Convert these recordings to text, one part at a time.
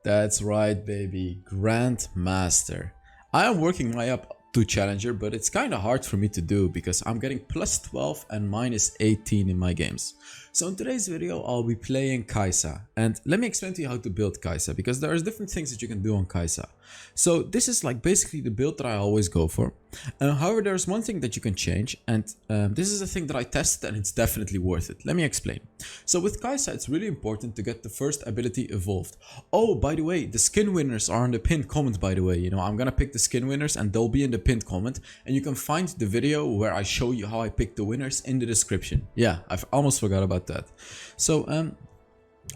That's right, baby. Grandmaster. I am working my up to Challenger, but it's kind of hard for me to do because I'm getting plus 12 and minus 18 in my games. So in today's video, I'll be playing Kaisa. And let me explain to you how to build Kaisa, because there's different things that you can do on Kaisa. So this is like basically the build that I always go for. However, there's one thing that you can change, and this is a thing that I tested and it's definitely worth it. Let me explain. So with Kaisa, it's really important to get the first ability evolved. Oh, by the way, the skin winners are in the pinned comment, by the way. You know, I'm gonna pick the skin winners and they'll be in the pinned comment. And you can find the video where I show you how I pick the winners in the description. Yeah, I've almost forgot about that. So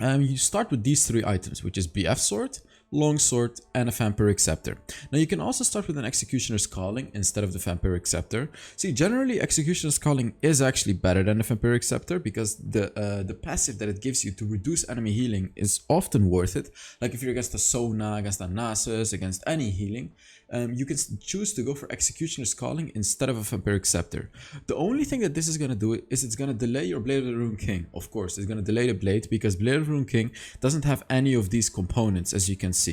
you start with these three items, which is BF Sword, Longsword, and a Vampiric Scepter. Now you can also start with an Executioner's Calling instead of the Vampiric Scepter. See, generally Executioner's Calling is actually better than the Vampiric Scepter because the passive that it gives you to reduce enemy healing is often worth it. Like if you're against a Sona, against a Nasus, against any healing, you can choose to go for Executioner's Calling instead of a Vampiric Scepter. The only thing that this is going to do is it's going to delay your Blade of the Rune King. Of course, it's going to delay the Blade because Blade of the Rune King doesn't have any of these components, as you can see.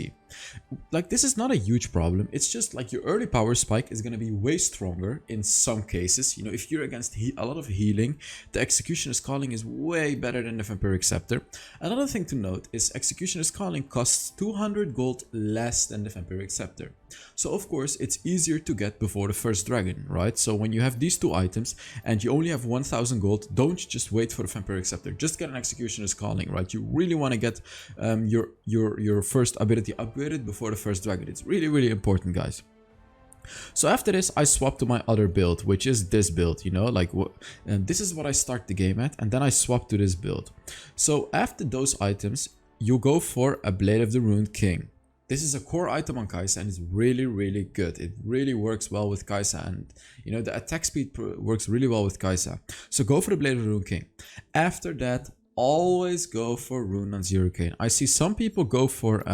Like, this is not a huge problem. It's just like your early power spike is going to be way stronger in some cases. You know, if you're against a lot of healing, the Executioner's Calling is way better than the Vampiric Scepter. Another thing to note is Executioner's Calling costs 200 gold less than the Vampiric Scepter. So of course it's easier to get before the first dragon, right? So when you have these two items and you only have 1000 gold, don't just wait for the Vampiric Scepter. Just get an Executioner's Calling, right? You really want to get your first ability upgraded before the first dragon. It's really important, guys. So after this, I swap to my other build, which is this build, you know, like and this is what I start the game at, and then I swap to this build. So after those items, you go for a Blade of the Rune King. This is a core item on Kaisa and it's really good. It really works well with Kaisa, and you know, the attack speed works really well with Kaisa. So go for the Blade of the Rune King. After that, always go for Rune on Zero Cane. I see some people go for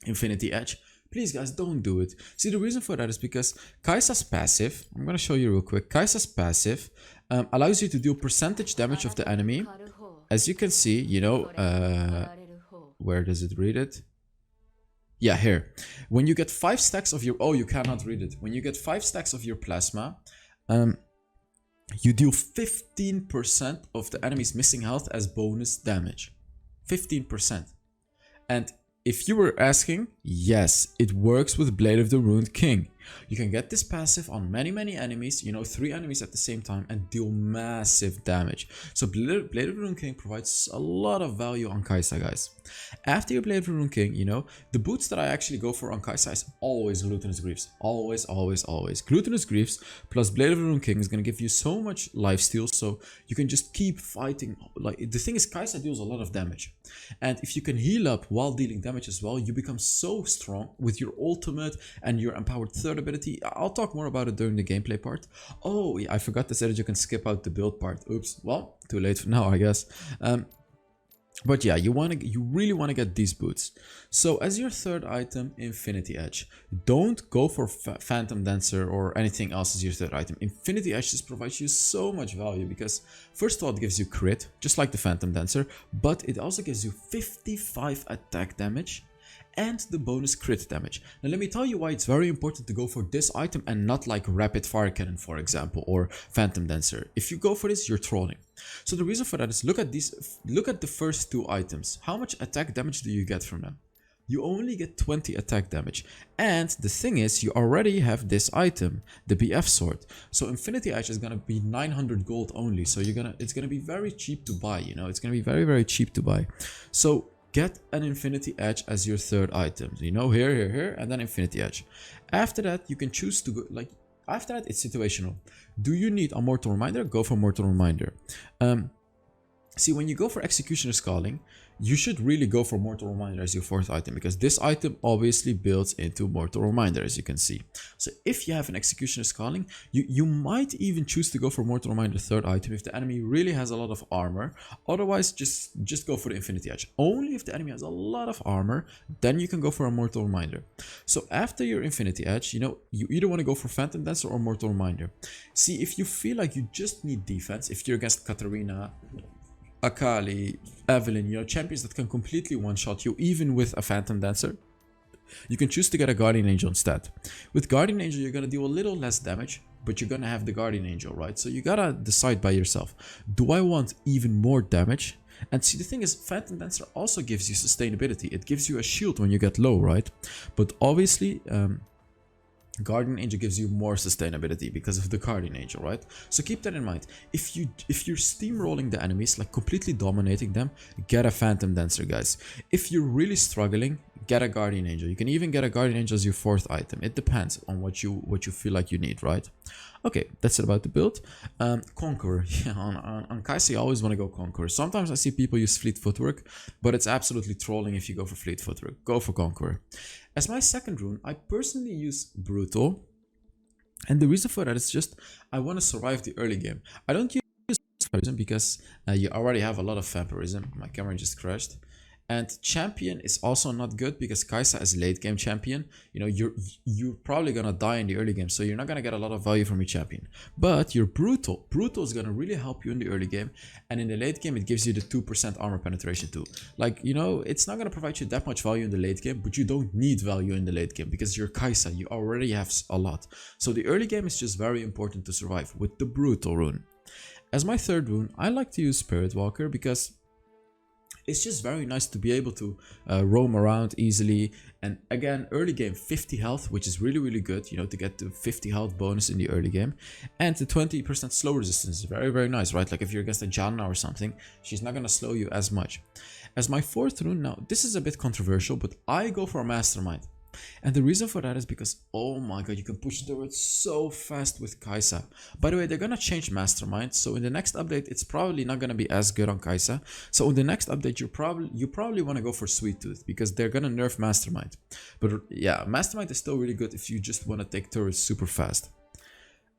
Infinity Edge. Please guys, don't do it. See, the reason for that is because Kaisa's passive, I'm gonna show you real quick. Kaisa's passive allows you to deal percentage damage of the enemy. As you can see, you know, where does it read it? Yeah, here. When you get 5 stacks of your... Oh, you cannot read it. When you get 5 stacks of your plasma, you deal 15% of the enemy's missing health as bonus damage. 15%. And if you were asking, yes, it works with Blade of the Rune King. You can get this passive on many enemies, you know, 3 enemies at the same time, and deal massive damage. So Blade of the Rune King provides a lot of value on Kaisa, guys. After your Blade of the Rune King, you know, the boots that I actually go for on Kaisa is always Glutinous Greaves. Always. Glutinous Greaves plus Blade of the Rune King is going to give you so much lifesteal, so you can just keep fighting. Like, the thing is, Kaisa deals a lot of damage. And if you can heal up while dealing damage as well, you become so strong with your ultimate and your empowered third ability. I'll talk more about it during the gameplay part. Oh yeah, I forgot to say that you can skip out the build part. Oops, well, too late for now, I guess. But yeah, you really want to get these boots. So as your third item, Infinity Edge. Don't go for Phantom Dancer or anything else as your third item. Infinity Edge just provides you so much value because first of all, it gives you crit, just like the Phantom Dancer, but it also gives you 55 attack damage and the bonus crit damage. Now let me tell you why it's very important to go for this item and not like Rapid Fire Cannon, for example, or Phantom Dancer. If you go for this, you're trolling. So the reason for that is look at the first 2 items. How much attack damage do you get from them? You only get 20 attack damage. And the thing is, you already have this item, the BF Sword. So Infinity Edge is gonna be 900 gold only. So it's gonna be very cheap to buy, you know, it's gonna be very cheap to buy. So get an Infinity Edge as your third item. You know, here, and then Infinity Edge. After that, you can choose to go, like, after that, it's situational. Do you need a Mortal Reminder? Go for Mortal Reminder. See, when you go for Executioner's Calling, you should really go for Mortal Reminder as your fourth item, because this item obviously builds into Mortal Reminder, as you can see. So if you have an Executioner's Calling, you might even choose to go for Mortal Reminder third item if the enemy really has a lot of armor. Otherwise, just go for the Infinity Edge. Only if the enemy has a lot of armor, then you can go for a Mortal Reminder. So after your Infinity Edge, you know, you either want to go for Phantom Dancer or Mortal Reminder. See, if you feel like you just need defense, if you're against Katarina, Akali, Evelyn, you know, champions that can completely one-shot you even with a Phantom Dancer. You can choose to get a Guardian Angel instead. With Guardian Angel, you're gonna do a little less damage, but you're gonna have the Guardian Angel, right? So you gotta decide by yourself. Do I want even more damage? And see, the thing is, Phantom Dancer also gives you sustainability. It gives you a shield when you get low, right? But obviously, Guardian Angel gives you more sustainability because of the Guardian Angel, right? So keep that in mind. If you're steamrolling the enemies, like completely dominating them, get a Phantom Dancer, guys. If you're really struggling, get a Guardian Angel. You can even get a Guardian Angel as your 4th item. It depends on what you feel like you need, right? Okay, that's it about the build. Conqueror. Yeah, on Kaisa, I always want to go Conqueror. Sometimes I see people use Fleet Footwork, but it's absolutely trolling if you go for Fleet Footwork. Go for Conqueror. As my 2nd rune, I personally use Brutal. And the reason for that is just, I want to survive the early game. I don't use Vampirism because you already have a lot of Vampirism. My camera just crashed. And Champion is also not good because Kaisa is late game champion. You know, you're probably gonna die in the early game, so you're not gonna get a lot of value from your champion. But your Brutal is gonna really help you in the early game, and in the late game it gives you the 2% armor penetration too. Like, you know, it's not gonna provide you that much value in the late game, but you don't need value in the late game because you're Kaisa, you already have a lot. So the early game is just very important to survive with the Brutal rune. As my 3rd rune, I like to use Spirit Walker because it's just very nice to be able to roam around easily. And again, early game 50 health, which is really good, you know, to get the 50 health bonus in the early game. And the 20% slow resistance is very nice, right? Like if you're against a Janna or something, she's not gonna slow you as much. As my 4th rune, now this is a bit controversial, but I go for a Mastermind. And the reason for that is because, oh my god, you can push turrets so fast with Kaisa. By the way, they're gonna change Mastermind, so in the next update it's probably not gonna be as good on Kaisa. So in the next update you probably want to go for Sweet Tooth because they're gonna nerf Mastermind. But yeah, Mastermind is still really good if you just want to take turrets super fast.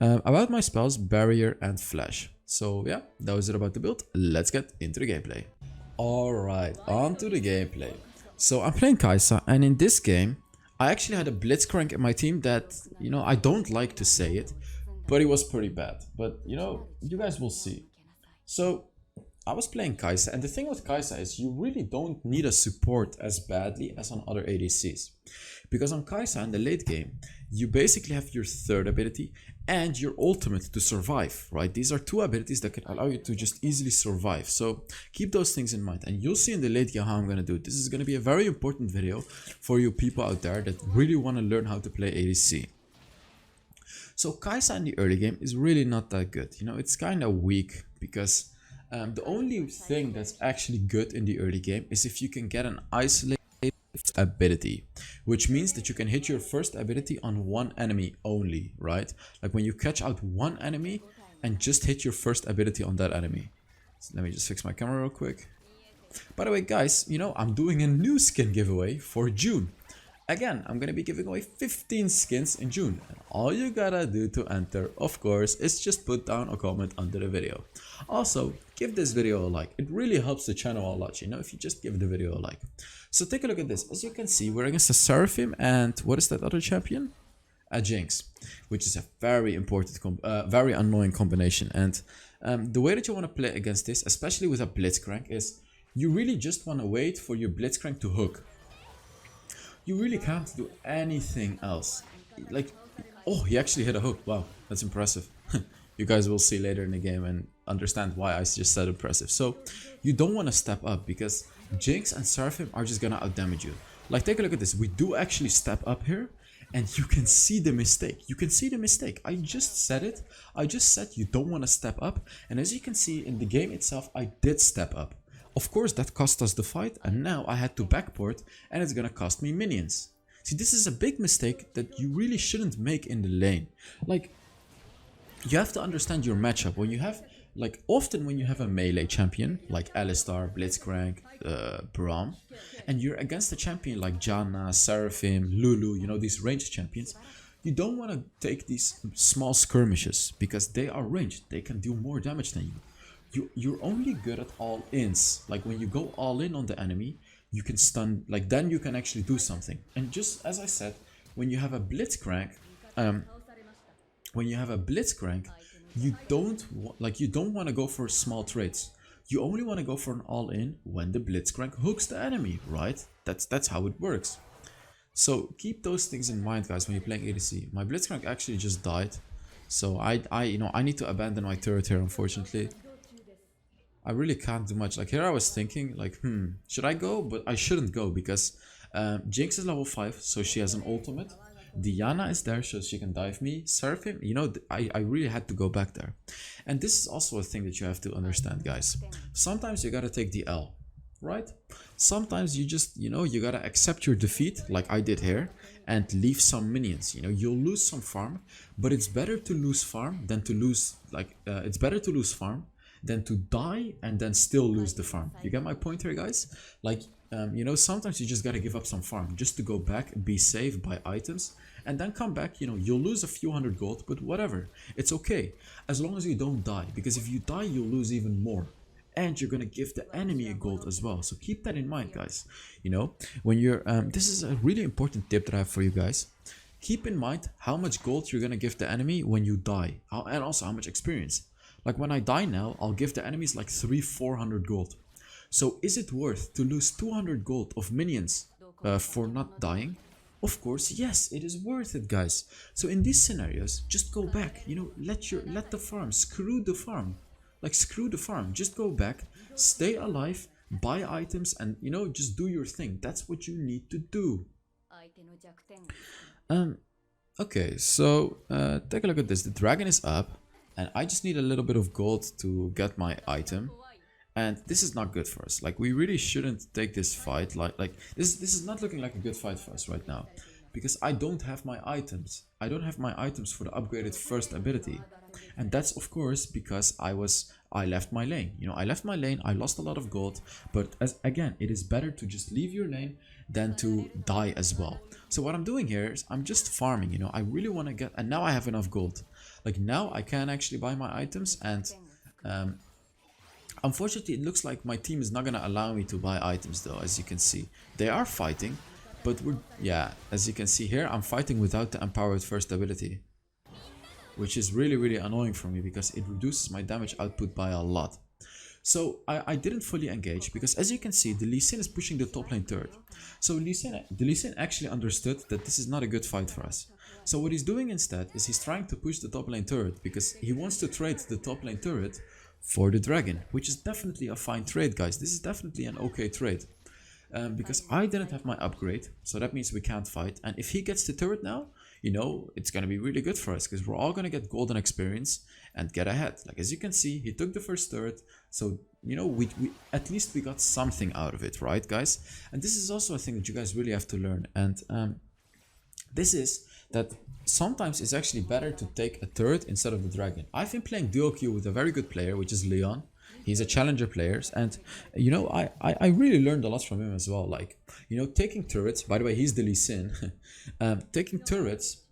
About my spells, Barrier and Flash. So yeah, that was it about the build. Let's get into the gameplay. Alright, on to the gameplay. So I'm playing Kaisa, and in this game I actually had a Blitzcrank in my team that, you know, I don't like to say it, but it was pretty bad. But, you know, you guys will see. So, I was playing Kaisa, and the thing with Kaisa is you really don't need a support as badly as on other ADCs. Because on Kaisa in the late game, you basically have your 3rd ability and your ultimate to survive, right? These are 2 abilities that can allow you to just easily survive. So keep those things in mind, and you'll see in the late game how I'm gonna do it. This is gonna be a very important video for you people out there that really want to learn how to play ADC. So Kaisa in the early game is really not that good. You know, it's kind of weak because the only thing that's actually good in the early game is if you can get an isolated ability, which means that you can hit your first ability on one enemy only, right? Like when you catch out one enemy and just hit your first ability on that enemy. So let me just fix my camera real quick. By the way, guys, you know, I'm doing a new skin giveaway for June. Again, I'm gonna be giving away 15 skins in June. And all you gotta do to enter, of course, is just put down a comment under the video. Also, give this video a like. It really helps the channel a lot, you know, if you just give the video a like. So take a look at this. As you can see, we're against a Seraphim and what is that other champion? A Jinx, which is a very important, very annoying combination. And the way that you want to play against this, especially with a Blitzcrank, is you really just want to wait for your Blitzcrank to hook. You really can't do anything else. Like, oh, he actually hit a hook. Wow, that's impressive. You guys will see later in the game and understand why I just said impressive. So, you don't want to step up because Jinx and Seraphim are just gonna outdamage you. Like, take a look at this. We do actually step up here, and you can see the mistake. You can see the mistake. I just said it. I just said you don't want to step up, and as you can see in the game itself, I did step up. Of course, that cost us the fight, and now I had to backport, and it's gonna cost me minions. See, this is a big mistake that you really shouldn't make in the lane. Like, you have to understand your matchup. When you have, like, often when you have a melee champion, like Alistar, Blitzcrank, Braum, and you're against a champion like Janna, Seraphim, Lulu, you know, these ranged champions, you don't want to take these small skirmishes, because they are ranged, they can do more damage than you. You're only good at all-ins. Like when you go all-in on the enemy, you can stun, like then you can actually do something. And just as I said, when you have a Blitzcrank, you don't want to go for small trades. You only want to go for an all-in when the Blitzcrank hooks the enemy, right? That's how it works. So keep those things in mind, guys, when you're playing ADC. My Blitzcrank actually just died, so I need to abandon my turret here, unfortunately. I really can't do much. Like here I was thinking like, should I go? But I shouldn't go because Jinx is level 5, so she has an ultimate. Diana is there, so she can dive me. Seraphim, you know, I really had to go back there. And this is also a thing that you have to understand, guys. Sometimes you gotta take the L, right? Sometimes you just, you know, you gotta accept your defeat, like I did here, and leave some minions. You know, you'll lose some farm, but it's better to lose farm than to lose, like, it's better to lose farm than to die and then still lose the farm. You get my point here, guys? Like, you know, sometimes you just gotta give up some farm just to go back, be safe, buy items, and then come back. You know, you'll lose a few hundred gold, but whatever, it's okay as long as you don't die, because if you die you'll lose even more, and you're gonna give the enemy a gold as well. So keep that in mind, guys. You know, when you're this is a really important tip that I have for you guys. Keep in mind how much gold you're gonna give the enemy when you die, and also how much experience. Like when I die now, I'll give the enemies like 300-400 gold. So is it worth to lose 200 gold of minions for not dying? Of course, yes, it is worth it, guys. So in these scenarios, just go back. You know, let the farm, screw the farm. Like screw the farm, just go back, stay alive, buy items, and you know, just do your thing. That's what you need to do. Okay, so take a look at this. The dragon is up, and I just need a little bit of gold to get my item. And this is not good for us. Like, we really shouldn't take this fight. Like this is not looking like a good fight for us right now, because I don't have my items. I don't have my items for the upgraded first ability. And that's of course because I left my lane. You know, I left my lane, I lost a lot of gold, but again, it is better to just leave your lane than to die as well. So what I'm doing here is I'm just farming, you know. I really want to get, and now I have enough gold. Like now I can actually buy my items, and unfortunately it looks like my team is not going to allow me to buy items though. As you can see, they are fighting, but as you can see here, I'm fighting without the empowered first ability, which is really annoying for me because it reduces my damage output by a lot. So I didn't fully engage because, as you can see, the Lee Sin is pushing the top lane turret. So the Lee Sin actually understood that this is not a good fight for us. So what he's doing instead is he's trying to push the top lane turret because he wants to trade the top lane turret for the dragon, which is definitely a fine trade, guys. This is definitely an okay trade. Because I didn't have my upgrade, so that means we can't fight. And if he gets the turret now, you know, it's gonna be really good for us because we're all gonna get golden experience and get ahead. Like, as you can see, he took the first turret, so you know, we at least we got something out of it, right, guys? And this is also a thing that you guys really have to learn. And this is that sometimes it's actually better to take a turret instead of the dragon. I've been playing duo queue with a very good player, which is Leon. He's a challenger player, and you know, I really learned a lot from him as well. Like, you know, taking turrets, by the way, he's the Lee Sin. Taking turrets,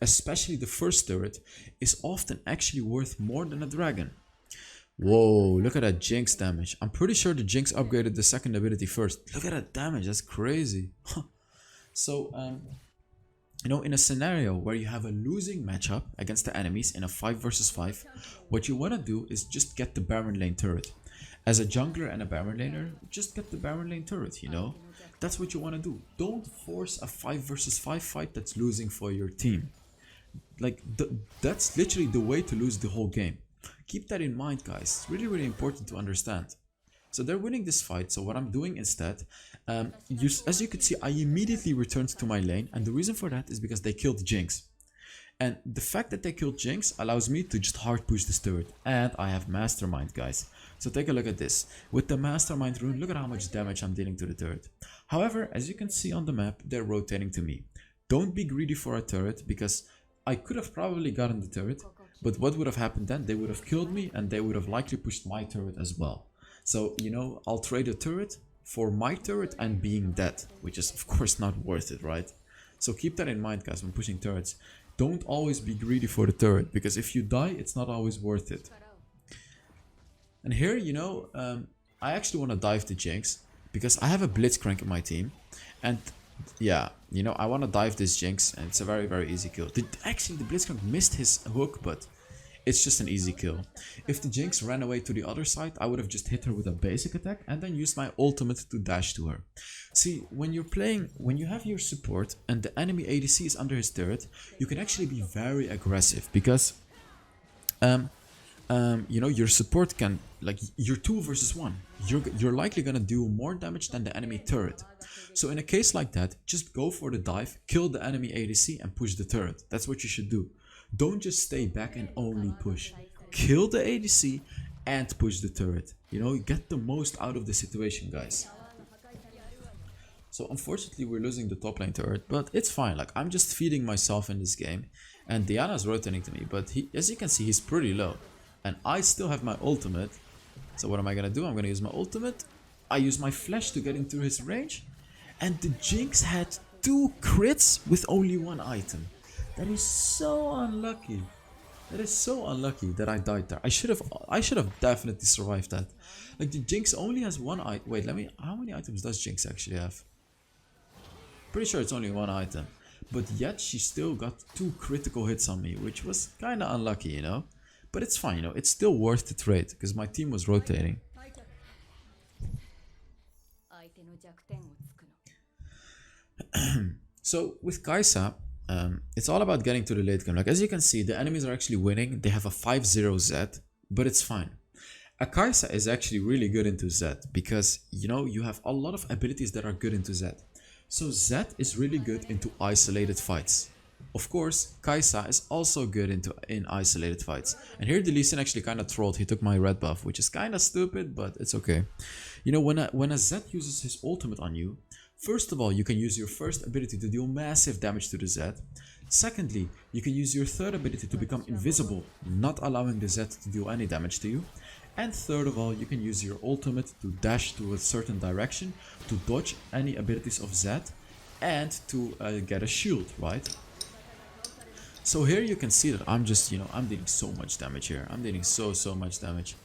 especially the first turret, is often actually worth more than a dragon. Whoa, look at that Jinx damage. I'm pretty sure the Jinx upgraded the second ability first. Look at that damage, that's crazy. So you know, in a scenario where you have a losing matchup against the enemies in a 5 versus 5, what you want to do is just get the Baron lane turret. As a jungler and a Baron laner, just get the Baron lane turret, you know? That's what you want to do. Don't force a 5 versus 5 fight that's losing for your team. Like, that's literally the way to lose the whole game. Keep that in mind, guys. It's really important to understand. So they're winning this fight, so what I'm doing instead, as you could see, I immediately returned to my lane, and the reason for that is because they killed Jinx. And the fact that they killed Jinx allows me to just hard push this turret, and I have Mastermind, guys. So take a look at this. With the Mastermind rune, look at how much damage I'm dealing to the turret. However, as you can see on the map, they're rotating to me. Don't be greedy for a turret, because I could have probably gotten the turret, but what would have happened then? They would have killed me, and they would have likely pushed my turret as well. So, you know, I'll trade a turret for my turret and being dead, which is of course not worth it, right? So keep that in mind, guys, when pushing turrets. Don't always be greedy for the turret, because if you die, it's not always worth it. And here, you know, I actually want to dive the Jinx, because I have a Blitzcrank in my team. And yeah, you know, I want to dive this Jinx, and it's a very easy kill. Actually, the Blitzcrank missed his hook, but it's just an easy kill. If the Jinx ran away to the other side, I would have just hit her with a basic attack and then used my ultimate to dash to her. See, when you're playing, when you have your support and the enemy ADC is under his turret, you can actually be very aggressive because you know, your support can, like, you're 2 versus 1. You're likely gonna do more damage than the enemy turret. So in a case like that, just go for the dive, kill the enemy ADC and push the turret. That's what you should do. Don't just stay back and only push. Kill the ADC and push the turret. You know, get the most out of the situation, guys. So unfortunately we're losing the top lane turret, but it's fine. Like, I'm just feeding myself in this game and Diana's rotating to me, but he, as you can see, he's pretty low. And I still have my ultimate. So what am I gonna do? I'm gonna use my ultimate. I use my flash to get into his range. And the Jinx had 2 crits with only 1 item. That is so unlucky. That is so unlucky that I died there. I should have definitely survived that. Like, the Jinx only has 1 item. Wait, how many items does Jinx actually have? Pretty sure it's only 1 item. But yet she still got 2 critical hits on me, which was kinda unlucky, you know? But it's fine, you know, it's still worth the trade, because my team was rotating. So with Kaisa, it's all about getting to the late game. Like, as you can see, the enemies are actually winning. They have a 5-0 Z, but it's fine. A Kaisa is actually really good into Z, because, you know, you have a lot of abilities that are good into Z. So Z is really good into isolated fights. Of course, Kaisa is also good in isolated fights. And here the Lee Sin actually kind of trolled. He took my red buff, which is kind of stupid, but it's okay. You know, when a Z uses his ultimate on you, first of all, you can use your first ability to deal massive damage to the Z. Secondly, you can use your third ability to become invisible, not allowing the Z to deal any damage to you. And third of all, you can use your ultimate to dash to a certain direction, to dodge any abilities of Z, and to get a shield, right? So here you can see that I'm just, you know, I'm dealing so much damage here. I'm dealing so much damage.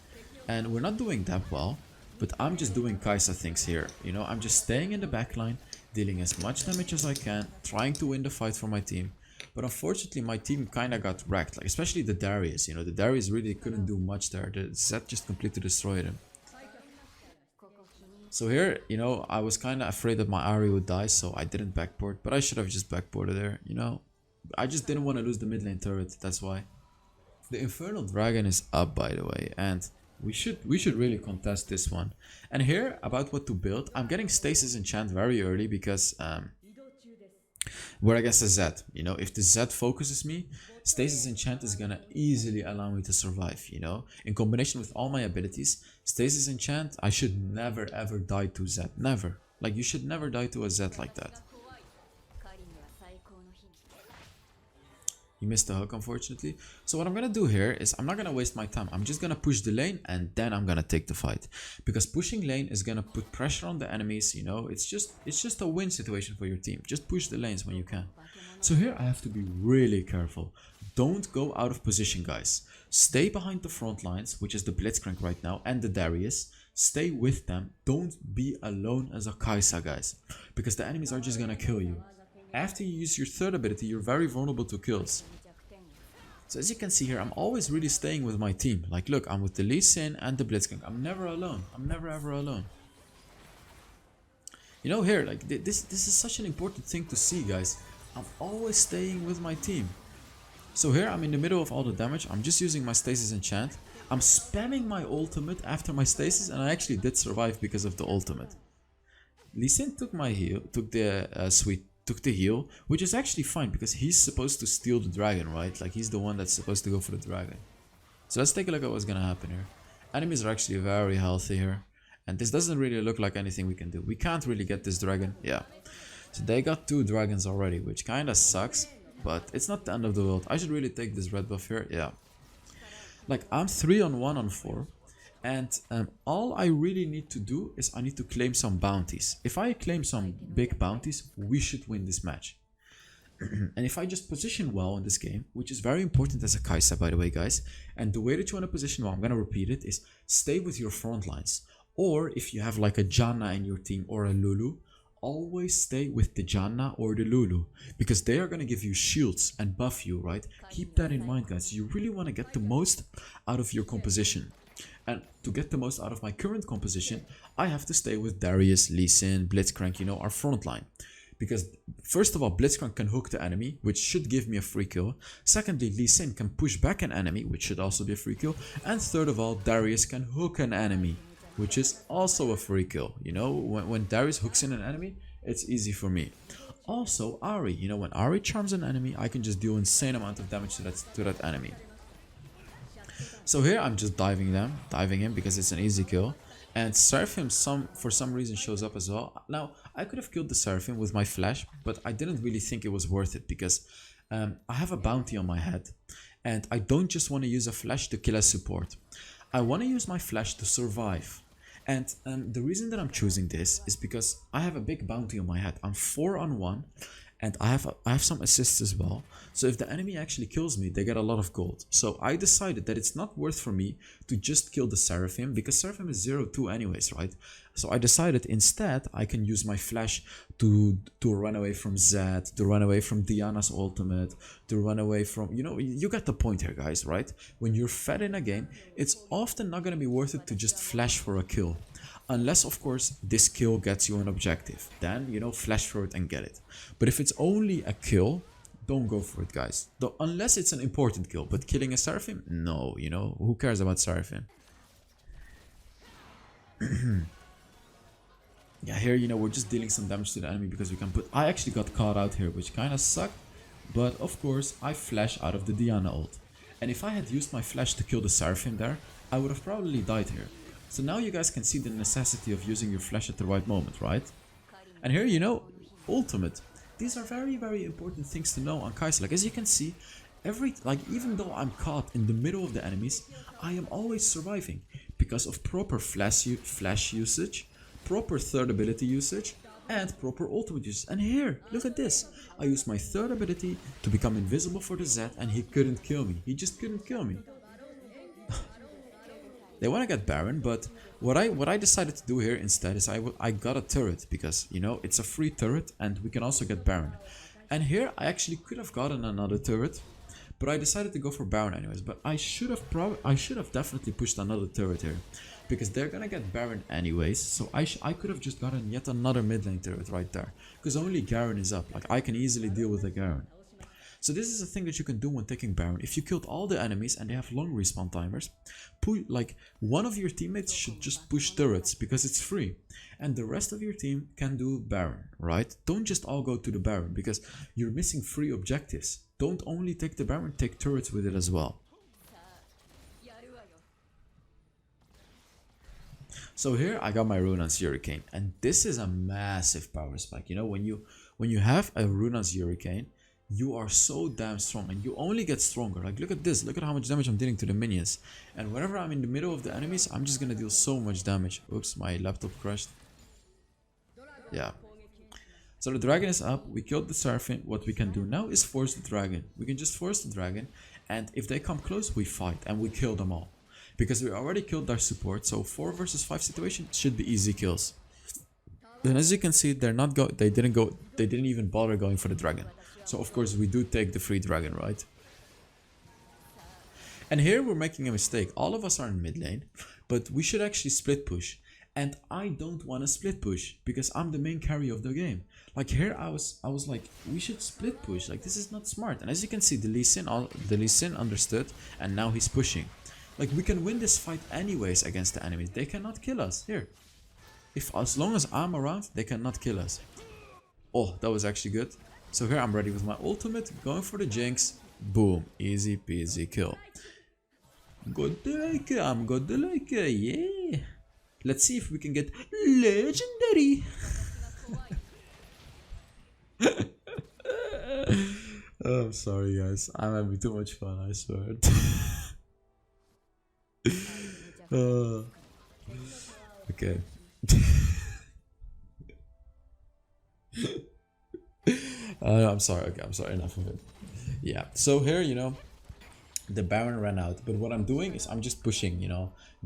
And we're not doing that well, but I'm just doing Kaisa things here. You know, I'm just staying in the backline, dealing as much damage as I can, trying to win the fight for my team. But unfortunately, my team kind of got wrecked, like especially the Darius. You know, the Darius really couldn't do much there. The Zed just completely destroyed him. So here, you know, I was kind of afraid that my Ahri would die, so I didn't backport. But I should have just backported there, you know. I just didn't want to lose the mid lane turret, that's why. The Infernal Dragon is up, by the way, and we should really contest this one. And here, about what to build, I'm getting Stasis Enchant very early because we're against a Zed, you know. If the Zed focuses me, Stasis Enchant is gonna easily allow me to survive, you know. In combination with all my abilities, Stasis Enchant, I should never ever die to Zed, never. Like, you should never die to a Zed like that. He missed the hook, unfortunately. So what I'm gonna do here is I'm not gonna waste my time. I'm just gonna push the lane and then I'm gonna take the fight. Because pushing lane is gonna put pressure on the enemies, you know. It's just a win situation for your team. Just push the lanes when you can. So here I have to be really careful. Don't go out of position, guys. Stay behind the front lines, which is the Blitzcrank right now, and the Darius. Stay with them. Don't be alone as a Kaisa, guys. Because the enemies are just gonna kill you. After you use your third ability, you're very vulnerable to kills. So as you can see here, I'm always really staying with my team. Like, look, I'm with the Lee Sin and the Blitzcrank. I'm never alone. I'm never ever alone. You know, here, like, this is such an important thing to see, guys. I'm always staying with my team. So here, I'm in the middle of all the damage. I'm just using my Stasis Enchant. I'm spamming my ultimate after my Stasis, and I actually did survive because of the ultimate. Lee Sin took my heal, took the heal, which is actually fine because he's supposed to steal the dragon, right? Like, he's the one that's supposed to go for the dragon. So let's take a look at what's gonna happen here. Enemies are actually very healthy here, and this doesn't really look like anything we can do. We can't really get this dragon. Yeah, so they got 2 dragons already, which kind of sucks, but it's not the end of the world. I should really take this red buff here. Yeah, like, I'm 3 on 1 on 4. And all I really need to do is I need to claim some bounties. If I claim some big bounties, we should win this match. And if I just position well in this game, which is very important as a Kaisa, by the way, guys. And the way that you want to position well, I'm going to repeat it, is stay with your front lines. Or if you have like a Janna in your team or a Lulu, always stay with the Janna or the Lulu because they are going to give you shields and buff you, right? Keep that in mind, guys. You really want to get the most out of your composition. And to get the most out of my current composition, I have to stay with Darius, Lee Sin, Blitzcrank, you know, our front line. Because first of all, Blitzcrank can hook the enemy, which should give me a free kill. Secondly, Lee Sin can push back an enemy, which should also be a free kill. And third of all, Darius can hook an enemy, which is also a free kill. You know, when Darius hooks in an enemy, it's easy for me. Also, Ahri, you know, when Ahri charms an enemy, I can just do insane amount of damage to that enemy. So here I'm just diving him because it's an easy kill. And Seraphim for some reason shows up as well. Now, I could have killed the Seraphim with my flash, but I didn't really think it was worth it because I have a bounty on my head. And I don't just want to use a flash to kill a support. I want to use my flash to survive. And the reason that I'm choosing this is because I have a big bounty on my head. I'm 4-on-1 and I have some assists as well. So if the enemy actually kills me, they get a lot of gold. So I decided that it's not worth for me to just kill the Seraphim because Seraphim is 0-2 anyways, right? So I decided instead I can use my flash to run away from Zed, to run away from Diana's ultimate, to run away from, you know, you get the point here, guys, right? When you're fed in a game, it's often not going to be worth it to just flash for a kill. Unless, of course, this kill gets you an objective. Then, you know, flash for it and get it. But if it's only a kill, don't go for it, guys. Though, unless it's an important kill. But killing a Seraphim? No, you know, who cares about Seraphim? Yeah, here, you know, we're just dealing some damage to the enemy because we can put... I actually got caught out here, which kind of sucked. But, of course, I flash out of the Diana ult. And if I had used my flash to kill the Seraphim there, I would have probably died here. So now you guys can see the necessity of using your flash at the right moment, right? And here, you know, ultimate. These are very, very important things to know on Kaisa. Like, as you can see, even though I'm caught in the middle of the enemies, I am always surviving because of proper flash usage, proper third ability usage, and proper ultimate use. And here, look at this. I used my third ability to become invisible for the Zed and he couldn't kill me. He just couldn't kill me. They want to get Baron, but what I decided to do here instead is I got a turret because, you know, it's a free turret and we can also get Baron. And here I actually could have gotten another turret, but I decided to go for Baron anyways. But I should have definitely pushed another turret here because they're gonna get Baron anyways. So I could have just gotten yet another mid lane turret right there because only Garen is up. Like, I can easily deal with a Garen. So this is a thing that you can do when taking Baron. If you killed all the enemies and they have long respawn timers, like, one of your teammates should just push turrets because it's free. And the rest of your team can do Baron, right? Don't just all go to the Baron because you're missing free objectives. Don't only take the Baron, take turrets with it as well. So here I got my Runan's Hurricane, and this is a massive power spike. You know, when you have a Runan's Hurricane, you are so damn strong and you only get stronger. Like, look at this, look at how much damage I'm dealing to the minions. And whenever I'm in the middle of the enemies, I'm just gonna deal so much damage. Oops, my laptop crashed. Yeah. So the dragon is up, we killed the Seraphim. What we can do now is force the dragon. We can just force the dragon, and if they come close, we fight and we kill them all. Because we already killed their support, so 4 versus 5 situation should be easy kills. Then as you can see, they didn't even bother going for the dragon. So of course we do take the free dragon, right? And here we're making a mistake. All of us are in mid lane, but we should actually split push. And I don't want to split push because I'm the main carry of the game. Like, here I was like, we should split push. Like, this is not smart. And as you can see, the Lee Sin understood, and now he's pushing. Like, we can win this fight anyways against the enemies. They cannot kill us. Here, as long as I'm around, they cannot kill us. Oh, that was actually good. So here I'm ready with my ultimate, going for the Jinx. Boom, easy peasy kill. Godlike, I'm godlike, yeah. Let's see if we can get legendary. Oh, I'm sorry guys, I'm having too much fun, I swear. Okay. I'm sorry, okay, I'm sorry, enough of it. Yeah, so here, you know, the Baron ran out. But what I'm doing is I'm just pushing,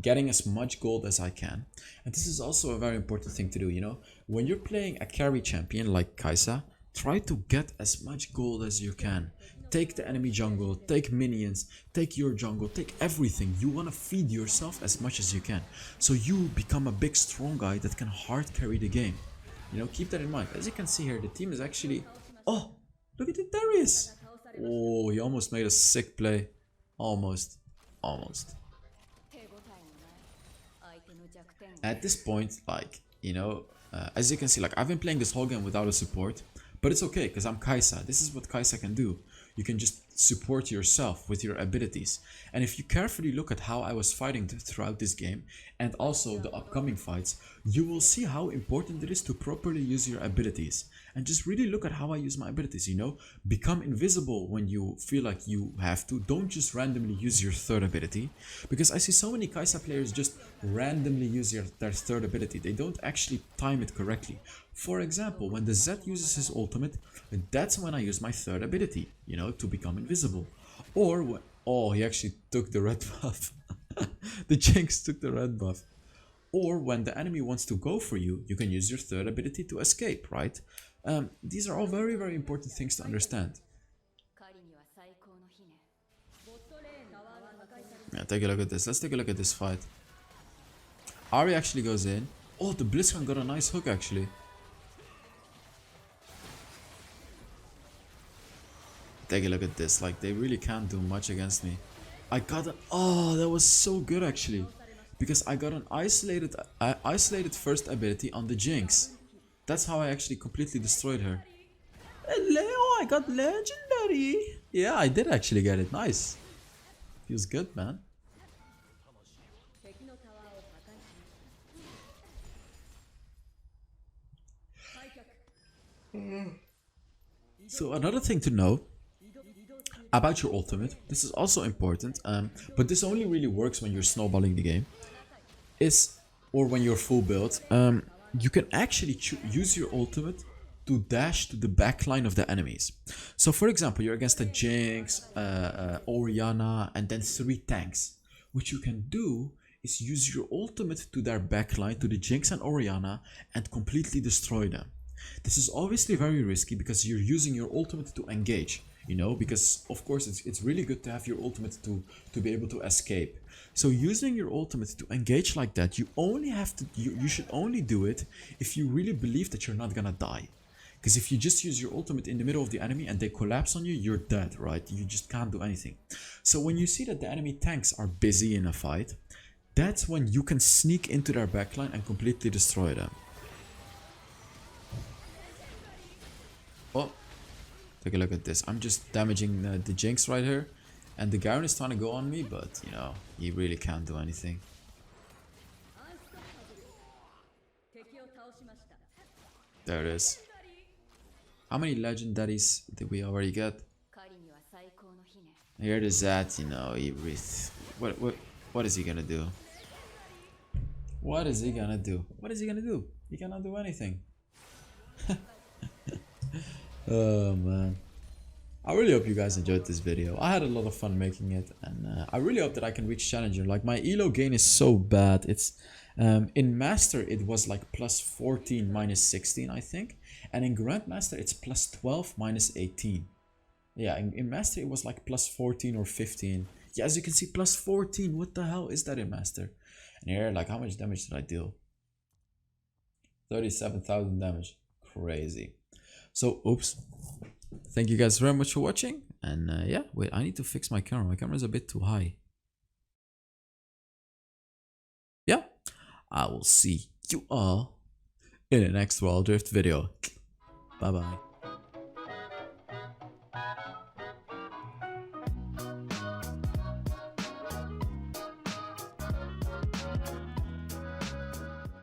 getting as much gold as I can. And this is also a very important thing to do. When you're playing a carry champion like Kaisa, try to get as much gold as you can. Take the enemy jungle, take minions, take your jungle, take everything. You want to feed yourself as much as you can. So you become a big strong guy that can hard carry the game. Keep that in mind. As you can see here, the team is actually... Oh, look at it, Darius! Oh, he almost made a sick play. Almost. Almost. At this point, as you can see, I've been playing this whole game without a support. But it's okay, because I'm Kaisa. This is what Kaisa can do. You can just support yourself with your abilities. And if you carefully look at how I was fighting throughout this game, and also the upcoming fights, you will see how important it is to properly use your abilities. And just really look at how I use my abilities, Become invisible when you feel like you have to. Don't just randomly use your third ability. Because I see so many Kaisa players just randomly use their third ability. They don't actually time it correctly. For example, when the Zed uses his ultimate, that's when I use my third ability, to become invisible. Or when... Oh, he actually took the red buff. The Jinx took the red buff. Or when the enemy wants to go for you, you can use your third ability to escape, right? These are all very, very important things to understand. Yeah, take a look at this. Let's take a look at this fight. Ari actually goes in. Oh, the Blitzcrank got a nice hook actually. Take a look at this. They really can't do much against me. I got an... Oh, that was so good actually. Because I got an isolated first ability on the Jinx. That's how I actually completely destroyed her. Hello, I got legendary. Yeah, I did actually get it. Nice. Feels good, man. So another thing to know about your ultimate, this is also important, but this only really works when you're snowballing the game, or when you're full build. You can actually use your ultimate to dash to the backline of the enemies. So for example, you're against a Jinx, Orianna, and then 3 tanks. What you can do is use your ultimate to their backline, to the Jinx and Orianna, and completely destroy them. This is obviously very risky because you're using your ultimate to engage, because of course it's really good to have your ultimate to be able to escape. So using your ultimate to engage like that, you should only do it if you really believe that you're not gonna die. Because if you just use your ultimate in the middle of the enemy and they collapse on you, you're dead, right? You just can't do anything. So when you see that the enemy tanks are busy in a fight, that's when you can sneak into their backline and completely destroy them. Oh, take a look at this. I'm just damaging the Jinx right here. And the Garen is trying to go on me, but, he really can't do anything. There it is. How many legendaries did we already get? Here it is at, what is he gonna do? What is he gonna do? What is he gonna do? He cannot do anything. Oh man, I really hope you guys enjoyed this video. I had a lot of fun making it, and I really hope that I can reach Challenger. My elo gain is so bad. It's in Master it was plus 14 minus 16 I think, and in Grandmaster it's plus 12 minus 18. Yeah, in Master it was plus 14 or 15. Yeah, as you can see, plus 14. What the hell is that in Master? And here, how much damage did I deal? 37,000 damage. Crazy. So, oops. Thank you guys very much for watching. And yeah, wait, I need to fix my camera. My camera is a bit too high. Yeah, I will see you all in the next Wild Rift video. Bye bye.